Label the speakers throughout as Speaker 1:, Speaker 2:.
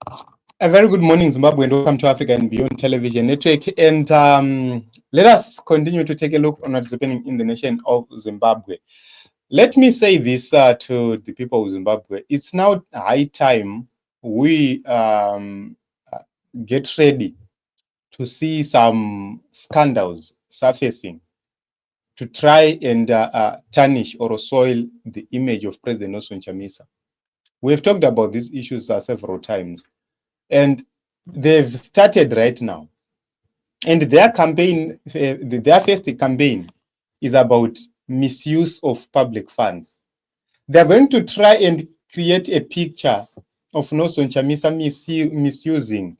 Speaker 1: A very good morning, Zimbabwe, and welcome to Africa and Beyond Television Network. And let us continue to take a look on what's happening in the nation of Zimbabwe. Let me say this to the people of Zimbabwe. It's now high time we get ready to see some scandals surfacing to try and tarnish or soil the image of President Nelson Chamisa. We've talked about these issues several times. And they've started right now. And their campaign, their first campaign is about misuse of public funds. They're going to try and create a picture of Nelson Chamisa misusing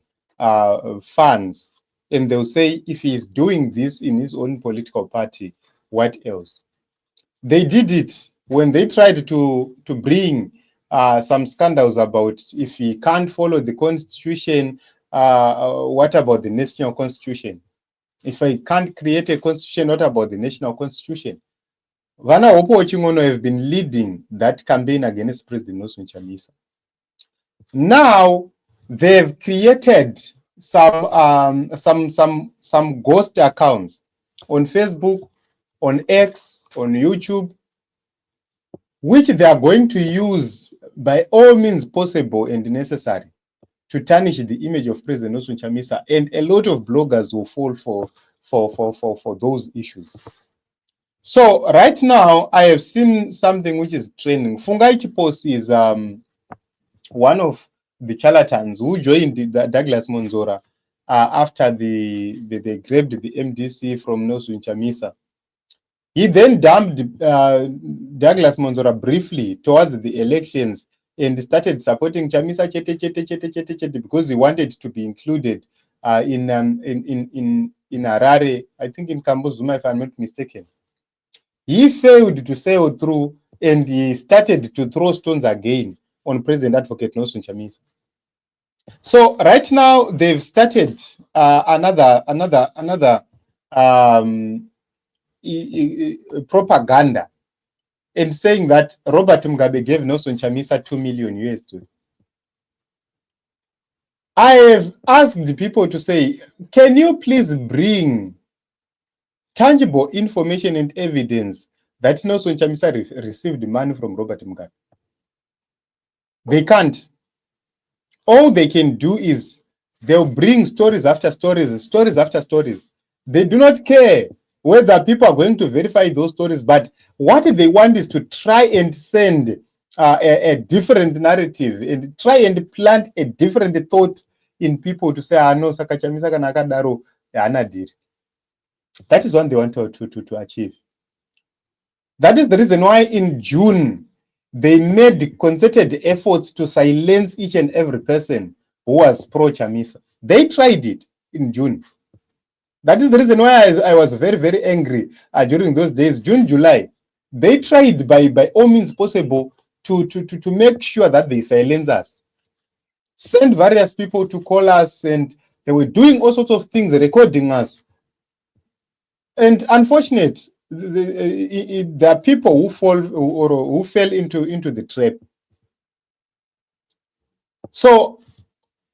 Speaker 1: funds. And they'll say if he's doing this in his own political party, what else? They did it when they tried to bring some scandals about if he can't follow the constitution, what about the national constitution? If I can't create a constitution, what about the national constitution? Vana Hopo Chingono have been leading that campaign against President Nelson Chamisa. Now they've created some ghost accounts on Facebook, on X, on YouTube, which they are going to use by all means possible and necessary to tarnish the image of President Nelson Chamisa, and a lot of bloggers will fall for those issues. So right now, I have seen something which is trending. Fungai Chiposi is one of the charlatans who joined the Douglas Monzora after they grabbed the MDC from Nelson Chamisa. He then dumped Douglas Monzora briefly towards the elections and started supporting Chamisa chete because he wanted to be included in Harare, I think in Kambuzuma, if I'm not mistaken. He failed to sail through, and he started to throw stones again on President Advocate Nelson Chamisa. So right now they've started another propaganda and saying that Robert Mugabe gave Nelson Chamisa 2 million US. I have asked the people to say, can you please bring tangible information and evidence that Nelson Chamisa received money from Robert Mugabe? They can't. All they can do is they'll bring stories after stories, stories after stories. They do not care whether people are going to verify those stories, but what they want is to try and send a different narrative and try and plant a different thought in people to say, no, Saka Chamisa kana akadaro anadiri. That is what they want to achieve. That is the reason why in June, they made concerted efforts to silence each and every person who was pro-Chamisa. They tried it in June. That is the reason why I was very, very angry during those days, June, July. They tried by all means possible to make sure that they silence us. Send various people to call us, and they were doing all sorts of things, recording us. And unfortunately, there are people who fall or who fell into the trap. So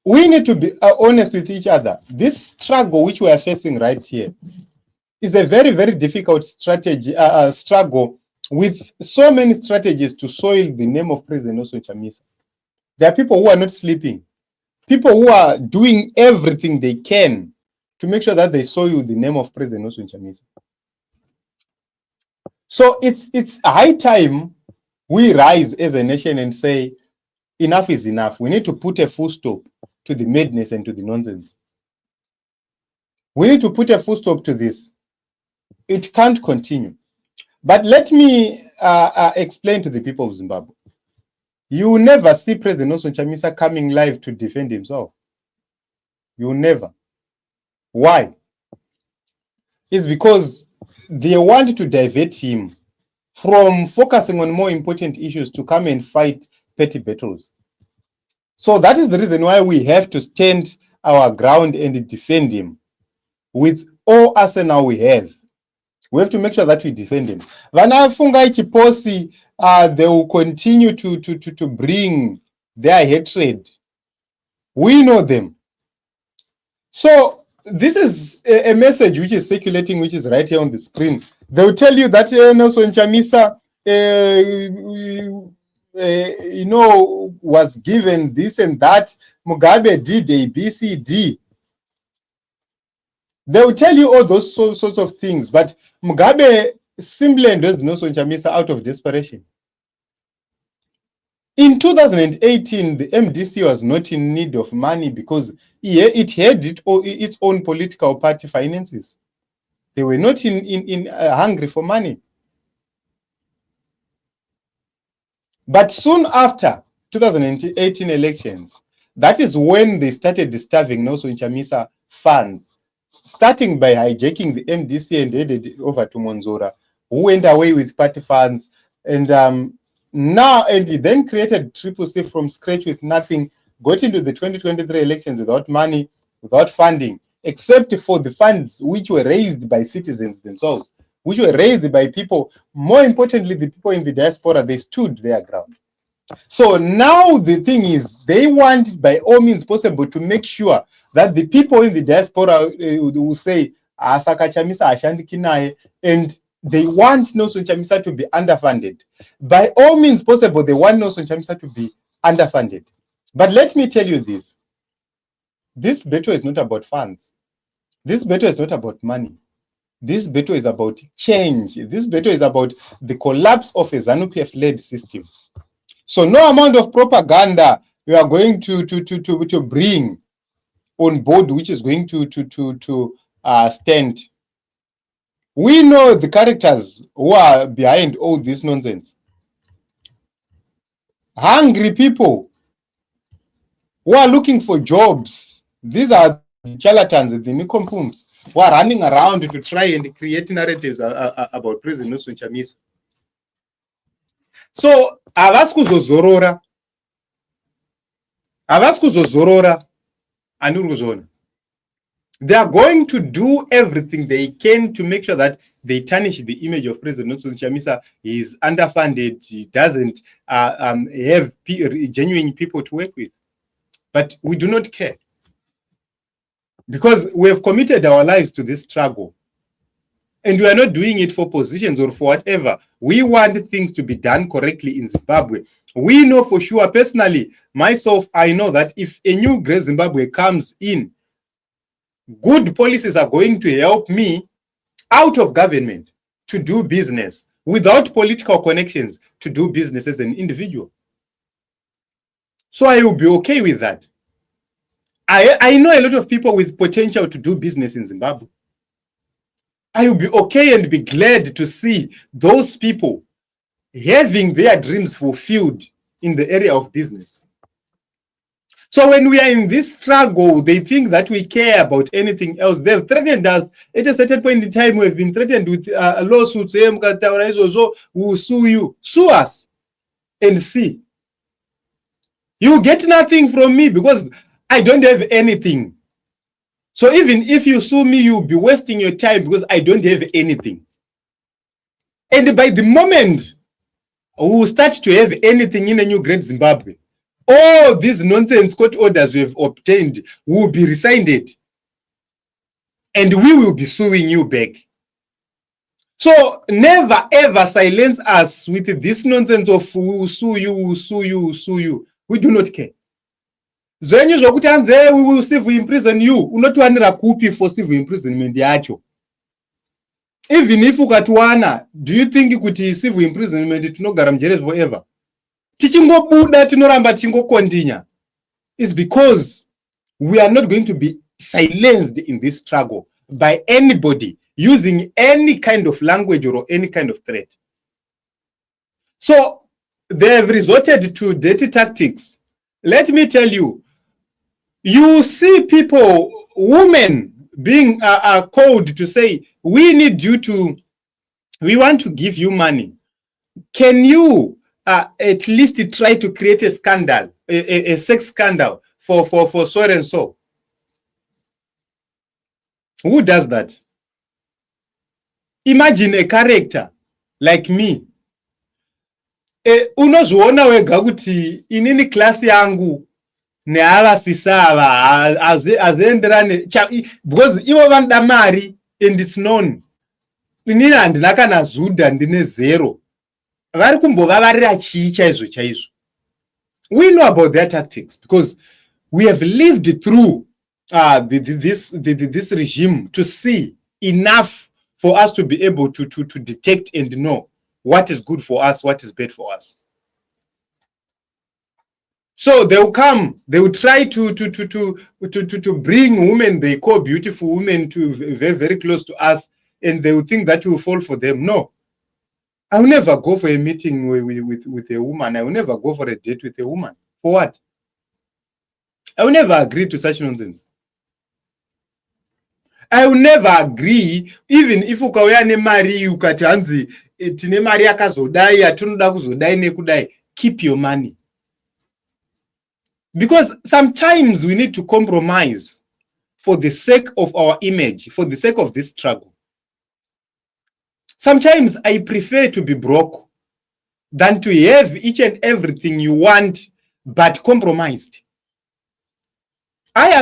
Speaker 1: we need to be honest with each other. This struggle which we are facing right here is a very, very difficult struggle with so many strategies to soil the name of President Nelson Chamisa. There are people who are not sleeping, people who are doing everything they can to make sure that they soil the name of President Nelson Chamisa. So it's high time we rise as a nation and say, enough is enough. We need to put a full stop to the madness and to the nonsense. We need to put a full stop to this. It can't continue. But let me explain to the people of Zimbabwe. You will never see President Nelson Chamisa coming live to defend himself. You will never. Why? It's because they want to divert him from focusing on more important issues to come and fight petty battles. So that is the reason why we have to stand our ground and defend him with all arsenal we have. We have to make sure that we defend him. Vana Fungai Chiposi, they will continue to bring their hatred We know them. So this is a message which is circulating, which is right here on the screen. They'll tell you that Nelson Chamisa, was given this and that. Mugabe did A, B, C, D. They will tell you all those sorts of things, but Mugabe simply endorsed Nelson Chamisa out of desperation. In 2018, the MDC was not in need of money because it had its own political party finances. They were not hungry for money. But soon after 2018 elections, that is when they started starving Nelson Chamisa funds, starting by hijacking the MDC and headed it over to Monzora, who went away with party funds, and he then created Triple C from scratch with nothing, got into the 2023 elections without money, without funding, except for the funds which were raised by citizens themselves, which were raised by people. More importantly, the people in the diaspora, they stood their ground. So now the thing is, they want by all means possible to make sure that the people in the diaspora will say, Asaka Chamisa ashandiki naye, and they want Nelson Chamisa to be underfunded. By all means possible, they want Nelson Chamisa to be underfunded. But let me tell you this. This battle is not about funds. This battle is not about money. This battle is about change. This battle is about the collapse of a ZANU-PF-led system. So no amount of propaganda we are going to bring on board which is going to stand. We know the characters who are behind all this nonsense. Hungry people who are looking for jobs. These are the charlatans, the nicompoops, who are running around to try and create narratives about President Nelson Chamisa. So havasi kuzozorora, andiri kuzona. They are going to do everything they can to make sure that they tarnish the image of President Nelson Chamisa. He is underfunded. He doesn't have genuine people to work with. But we do not care, because we have committed our lives to this struggle. And we are not doing it for positions or for whatever. We want things to be done correctly in Zimbabwe. We know for sure, personally, myself, I know that if a new Great Zimbabwe comes in, good policies are going to help me out of government to do business without political connections, to do business as an individual. So I will be okay with that. I know a lot of people with potential to do business in Zimbabwe. I will be okay and be glad to see those people having their dreams fulfilled in the area of business. So when we are in this struggle, they think that we care about anything else. They've threatened us. At a certain point in time, we've been threatened with lawsuits. We'll sue you. Sue us and see. You get nothing from me because I don't have anything. So even if you sue me, you'll be wasting your time because I don't have anything. And by the moment we will start to have anything in a new Great Zimbabwe, all these nonsense court orders we have obtained will be rescinded. And we will be suing you back. So never ever silence us with this nonsense of we will sue you, we will sue you, we will sue you. We do not care. Zvenyu zvokuti hanze we will civil imprison you, unotiwanira kupi for civil imprisonment yacho? Even if ukatiwana, do you think kuti civil imprisonment tinogara mujere forever? Tichingobuda tinoramba tichingokontinya. Is because we are not going to be silenced in this struggle by anybody using any kind of language or any kind of threat. So they have resorted to dirty tactics. Let me tell you, you see people, women being called to say, we need you to, we want to give you money. Can you at least try to create a scandal, a sex scandal for so and so? Who does that? Imagine a character like me. Unozviona wega kuti inini klasi yangu neavasisava hazienderani because ivo vanoda mari and it's known. Inini handina kana zudha ndine zero. Vari kumbovavarira chii chaizvo chaizvo. We know about their tactics because we have lived through this regime to see enough for us to be able to detect and know what is good for us, what is bad for us. So they will come, they will try to bring women they call beautiful women to very, very close to us, and they will think that will fall for them. No. I will never go for a meeting with a woman. I will never go for a date with a woman. For what? I will never agree to such nonsense. I will never agree, even if ukauya nemari ukati hanzi tine mari yakazodai atunoda kuzodai nekudai. Keep your money. Because sometimes we need to compromise for the sake of our image, for the sake of this struggle. Sometimes I prefer to be broke than to have each and everything you want, but compromised. I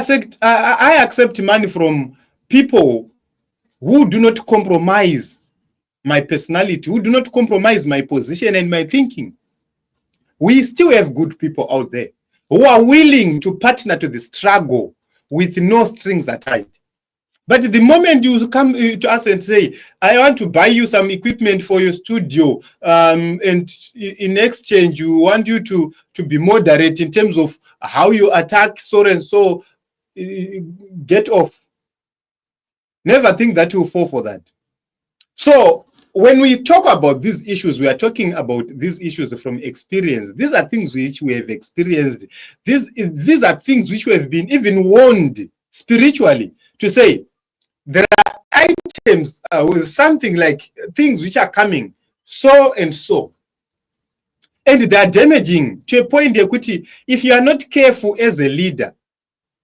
Speaker 1: accept money from people who do not compromise my personality, who do not compromise my position and my thinking. We still have good people out there who are willing to partner to the struggle with no strings attached. But the moment you come to us and say, I want to buy you some equipment for your studio, and in exchange, you want you to be moderate in terms of how you attack so and so, get off. Never think that you'll fall for that. So when we talk about these issues, we are talking about these issues from experience. These are things which we have experienced. These are things which we have been even warned spiritually to say, there are items with something like things which are coming so and so. And they are damaging to a point if you are not careful as a leader,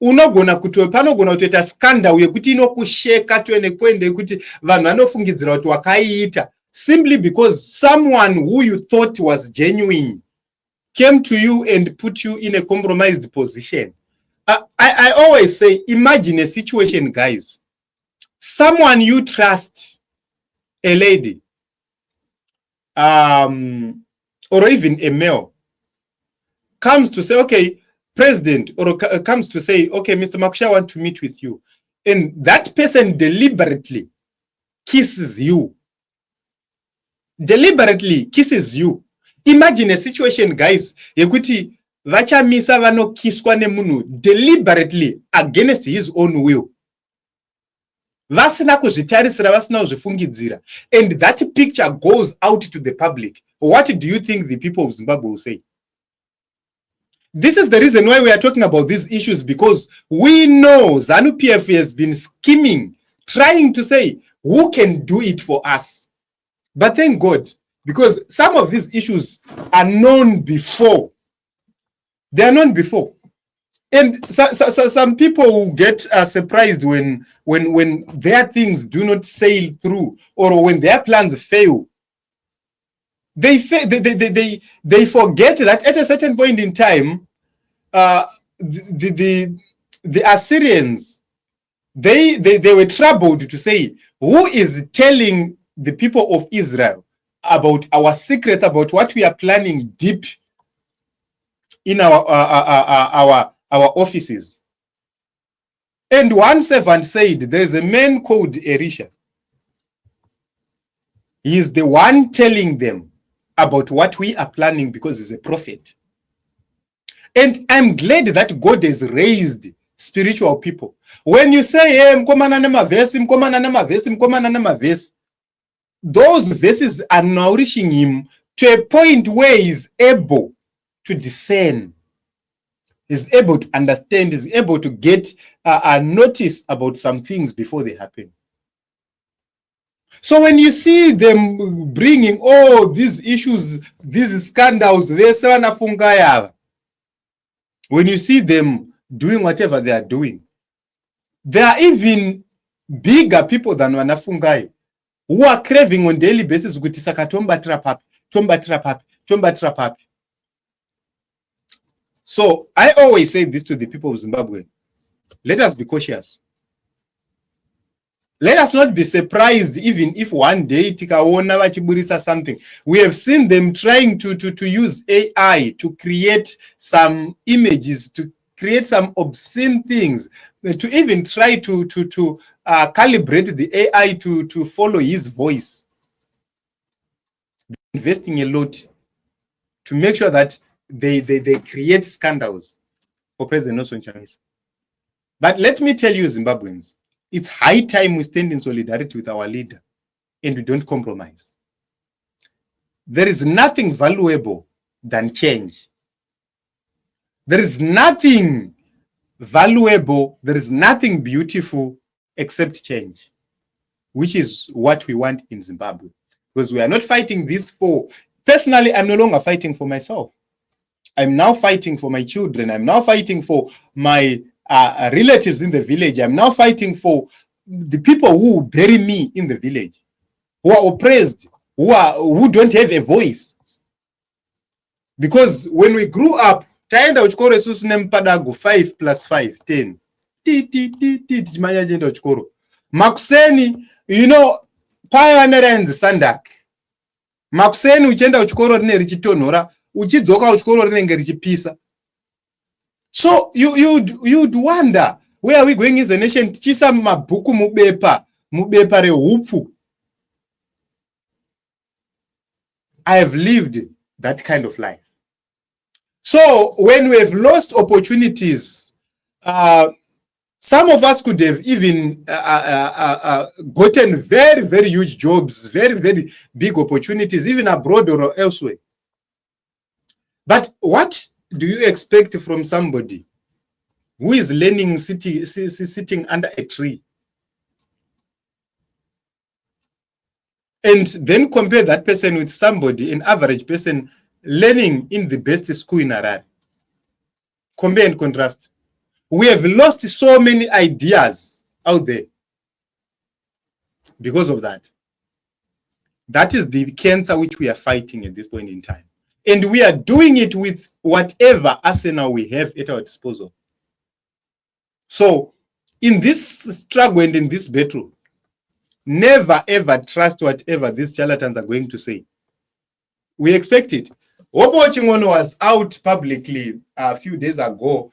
Speaker 1: unogona kutoita scandal yekuti inokusheka toene kwende kuti vanhu vanofungidzira kuti wakaiita simply because someone who you thought was genuine came to you and put you in a compromised position. I always say, imagine a situation, guys. Someone you trust, a lady, or even a male, comes to say, okay, president, or comes to say, okay, Mr. Makusha, I want to meet with you. And that person deliberately kisses you. Deliberately kisses you. Imagine a situation, guys, yekuti vachamisa vanokiswa nemunhu deliberately against his own will. Vasina kuzvitarisira, vasina kuzvifungidzira. And that picture goes out to the public. What do you think the people of Zimbabwe will say? This is the reason why we are talking about these issues, because we know ZANU PF has been scheming, trying to say, who can do it for us? But thank God, because some of these issues are known before. They are known before. And some people get surprised when their things do not sail through, or when their plans fail. They forget that at a certain point in time, the Assyrians, they were troubled to say, who is telling the people of Israel about our secret, about what we are planning deep in our offices? And one servant said, there's a man called Elisha. He is the one telling them about what we are planning, because he's a prophet. And I'm glad that God has raised spiritual people. When you say, hey, those verses are nourishing him to a point where he's able to discern. He's able to understand, he's able to get a notice about some things before they happen. So when you see them bringing all these issues, these scandals, when you see them doing whatever they are doing, there are even bigger people than Wanafungai who are craving on daily basis tomba trap happy. So I always say this to the people of Zimbabwe. Let us be cautious. Let us not be surprised even if one day tikaona vachiburitsa something. We have seen them trying to use AI to create some images, to create some obscene things, to even try to calibrate the AI to follow his voice. Investing a lot to make sure that they create scandals for President Nelson Chamisa. But let me tell you, Zimbabweans, it's high time we stand in solidarity with our leader and we don't compromise. There is nothing valuable than change. There is nothing valuable, there is nothing beautiful except change, which is what we want in Zimbabwe. Because we are not fighting this for, personally, I'm no longer fighting for myself. I'm now fighting for my children. I'm now fighting for my relatives in the village. I'm now fighting for the people who bury me in the village, who are oppressed, who don't have a voice. Because when we grew up, taenda uchikoro isusu nemupadago 5 plus 5 10 makuseni, you know, paya vanerenzi sandak makuseni uchienda uchikoro rine richitonhora, uchidzoka uchikoro rinenge richipisa. So you'd wonder, where are we going as a nation? Tichisa mabhuku mubepa rehupfu. I have lived that kind of life. So when we have lost opportunities, some of us could have even gotten very, very huge jobs, very, very big opportunities, even abroad or elsewhere. But what do you expect from somebody who is learning sitting under a tree? And then compare that person with somebody, an average person, learning in the best school in Harare. Compare and contrast. We have lost so many ideas out there because of that. That is the cancer which we are fighting at this point in time. And we are doing it with whatever arsenal we have at our disposal. So in this struggle and in this battle, never ever trust whatever these charlatans are going to say. We expect it. Opo Chingono was out publicly a few days ago.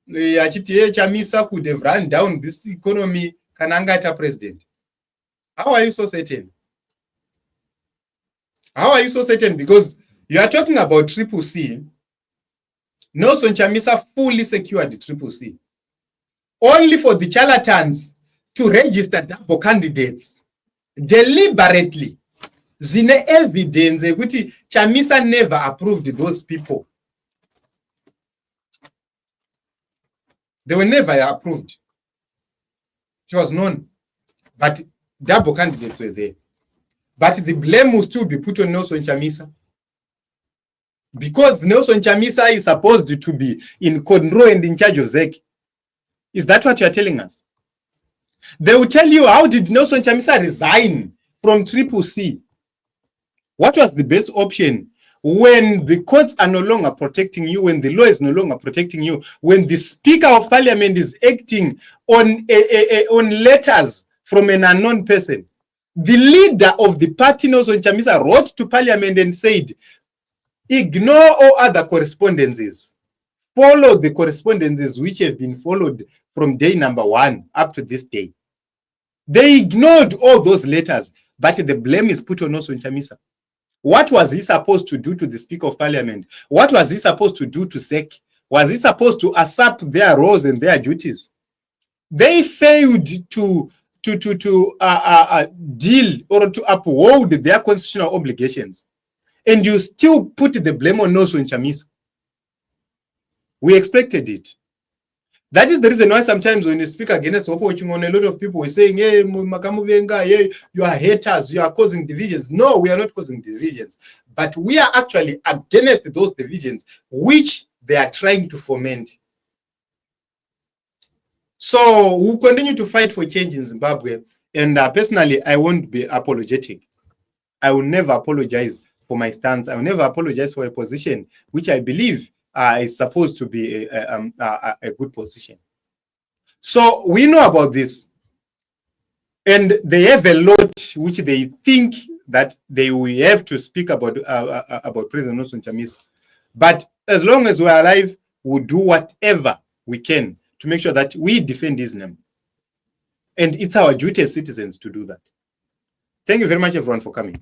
Speaker 1: Chamisa could have run down this economy kanangata president. How are you so certain? How are you so certain? Because you are talking about Triple C. Nelson Chamisa fully secured the Triple C. Only for the charlatans to register double candidates deliberately. Zine evidence ukuthi Chamisa never approved those people. They were never approved. It was known. But double candidates were there. But the blame will still be put on Nelson Chamisa. Because Nelson Chamisa is supposed to be in control and in charge of ZEC. Is that what you are telling us? They will tell you, how did Nelson Chamisa resign from Triple C? What was the best option when the courts are no longer protecting you, when the law is no longer protecting you, when the Speaker of Parliament is acting on letters from an unknown person? The leader of the party, Nelson Chamisa, wrote to Parliament and said, ignore all other correspondences. Follow the correspondences which have been followed from day number 1 up to this day. They ignored all those letters, but the blame is put on Nelson Chamisa. What was he supposed to do to the Speaker of Parliament? What was he supposed to do to SEC? Was he supposed to usurp their roles and their duties? They failed to deal or to uphold their constitutional obligations. And you still put the blame on Nelson Chamisa. We expected it. That is the reason why sometimes when you speak against Opo Chingono, a lot of people are saying, hey, Makamuvenga, hey, you are haters, you are causing divisions. No, we are not causing divisions. But we are actually against those divisions which they are trying to foment. So we'll continue to fight for change in Zimbabwe. And personally, I won't be apologetic. I will never apologize for my stance. I will never apologize for a position which I believe is supposed to be a good position. So we know about this, and they have a lot which they think that they will have to speak about President Nelson Chamisa. But as long as we're alive, we'll do whatever we can to make sure that we defend his name. And it's our duty as citizens to do that. Thank you very much, everyone, for coming.